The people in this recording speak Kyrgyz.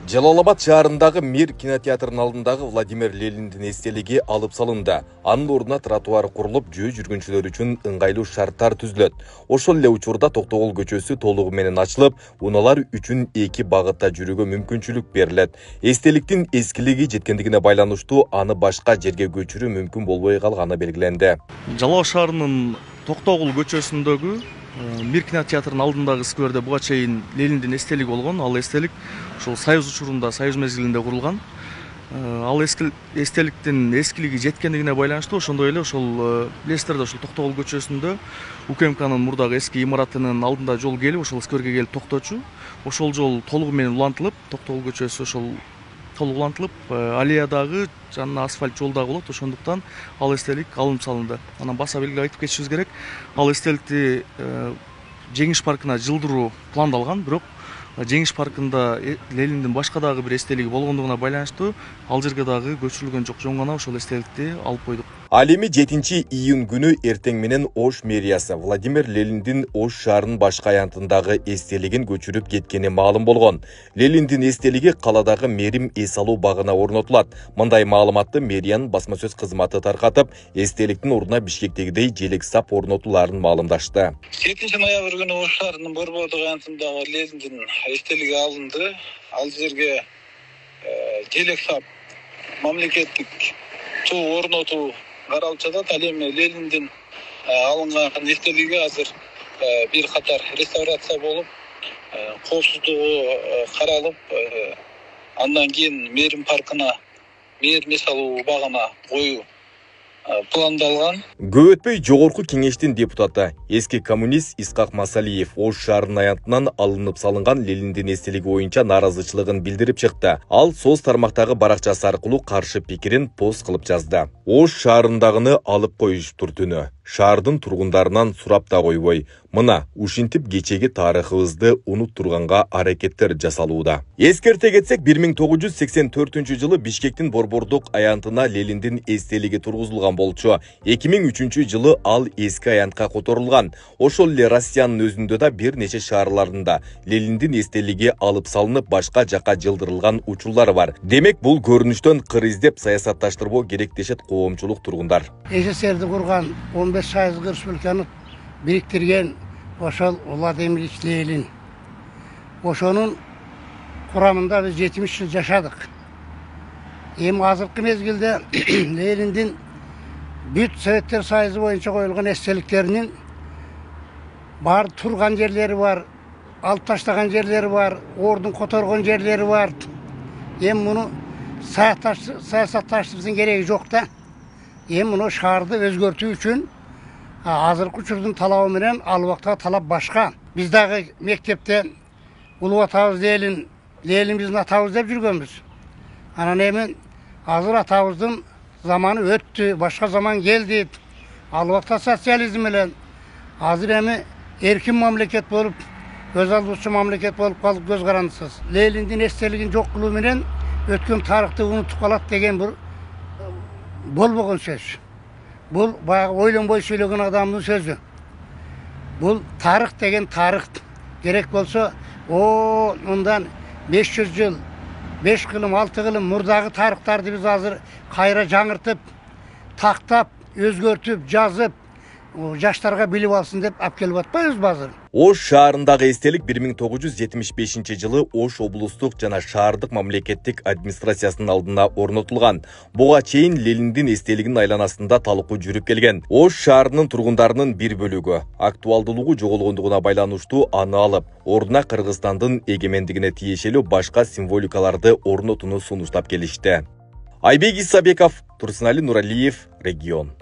Жалал-Абад шаарындагы Мир кинотеатрынын алдындагы Владимир Лениндин эстелиги алып салынды. Анын ордуна тротуар курулуп, жөө жүргүнчүлөр үчүн ыңгайлуу шарттар түзүлөт. Ошол эле учурда Токтогул көчөсү толугу менен ачылып, унаалар үчүн эки багытта жүрүүгө мүмкүнчүлүк берилет. Эстеликтин эскилиги жеткендигине байланыштуу аны башка жерге көчүрүү мүмкүн болбой калганы белгиленди. Жалал-Абад шаарынын Токтогул көчөсүндөгү Мир кинотеатрынын алдындагы скверде буга чейин Лениндин эстелиги болгон. Ал эстелик ошол Союз учурунда, Союз мезгилинде курулган. Ал эстеликтин эскилиги жеткендигине байланыштуу ошондой эле ошол билесиздер да ошол Токтогул көчөсүндө УКМКнын мурдагы эски имаратынын алдында жол келип, ошол скверге келип токточу. Ошол жол толугу менен улантылып, Токтогул көчөсү ошол толук улантылып, аллеядагы жанына асфальт жол дагы болот. Ошондуктан ал эстелик алынып салынды. Анан баса белгилеп айтып кетишибиз керек. Ал эстеликти Жеңиш паркына жылдыруу пландалган, бирок Жеңиш паркында Лениндин башка дагы бир эстелиги болгондугуна байланыштуу ал жерге дагы көчүрүлгөн жок. Жөн гана ошол эстеликти алып койдук. Ал эми 7-июнь күнү эртең менен Ош мэриясы Владимир Лениндин Ош шаарынын башка аянтындагы эстелигин көчүрүп кеткени маалым болгон. Лениндин эстелиги каладагы Мерим эс алуу багына орнотулат. Мындай маалыматты мэриянын басма сөз кызматы таркатып, эстеликтин ордуна Бишкектегидей желек сап орнотуларын маалымдашты. 7 ноябрь күнү Ош шаарынын Борбордук аянтындагы Лениндин эстелиги алынды. Ал жерге желек сап мамлекеттик туу орнотуу каралып жатат. Ал эми Лениндин алынган эстелиги азыр бир катар реставрация болуп, коопсуздугу каралып, андан кийин Мерим паркына, Мерим эс алуу багына коюу пландалган. Көп өтпөй жогорку кеңештин депутаты, эски коммунист Исхак Масалиев Ош шаарынын аянтынан алынып салынган Лениндин эстелиги боюнча нааразычылыгын билдирип чыкты. Ал соц тармактагы баракчасы аркылуу каршы пикирин пост кылып жазды. Ош шаарындагыны алып коюшуптур түнү. Шаардын тургундарынан сурап да койбой. Мына ушинтип кечеги тарыхыбызды унуттурганга аракеттер жасалууда. Эскерте кетсек, 1984 жылы Бишкектин Борбордук аянтына Лениндин эстелиги тургузулган болчу. 2003 жылы ал эски аянтка которулган. Ошол эле Россиянын өзүндө да бир нече шаарларында Лениндин эстелиги алып салынып, башка жака жылдырылган учурлар бар. Демек, бул көрүнүштөн кыр издеп саясатташтырбоо керек дешет коомчулук тургундар. СССРди курган 15 сайызгы республиканы бириктирген ошол Владимир Ильич Ленин. Ошонун курамында биз 70 жыл жашадык. Эми азыркы мезгилде Лениндин бүт Советтер Союзу боюнча коюлган эстеликтеринин бар турган жерлери бар, алып таштаган жерлери бар, ордун которгон жерлери бар. Эми муну саясатташтырыштын кереги жок да. Эми муну шаарды өзгөртүү үчүн азыркы учурдун талабы менен ал убактагы талап башка. Биз дагы мектепте улуу атабыз Ленин биздин атабыз деп жүргөнбүз. Анан эми азыр атабыздын заманы өттү, башка заман келди. Ал убакта социализм менен азыр эми эркин мамлекет болуп, көз алдуучу мамлекет болуп калып көз карандысыз. Лениндин эстелигин жок кылуу менен өткөн тарыхты унутуп калат деген бир болбогон сөз. Бул баягы ойлонбой сүйлөгөн адамдын сөзү. Бул тарых деген тарых. Керек болсо, мындан 500 жыл, 5 кылым, 6 кылым мурдагы тарыхтарды биз азыр кайра жаңыртып, тактап, өзгөртүп, жазып, жаштарга билип алсын деп алып келип атпайбызбы азыр? Ош шаарындагы эстелик 1975 жылы Ош облустук жана шаардык мамлекеттик администрациясынын алдына орнотулган. Буга чейин Лениндин эстелигинин айланасында талкуу жүрүп келген. Ош шаарынын тургундарынын бир бөлүгү актуалдуулугу жоголгондугуна байланыштуу аны алып, ордуна Кыргызстандын эгемендигине тиешелүү башка символикаларды орнотууну сунуштап келишти. Айбек Исабеков, Турсунали Нуралиев, Регион.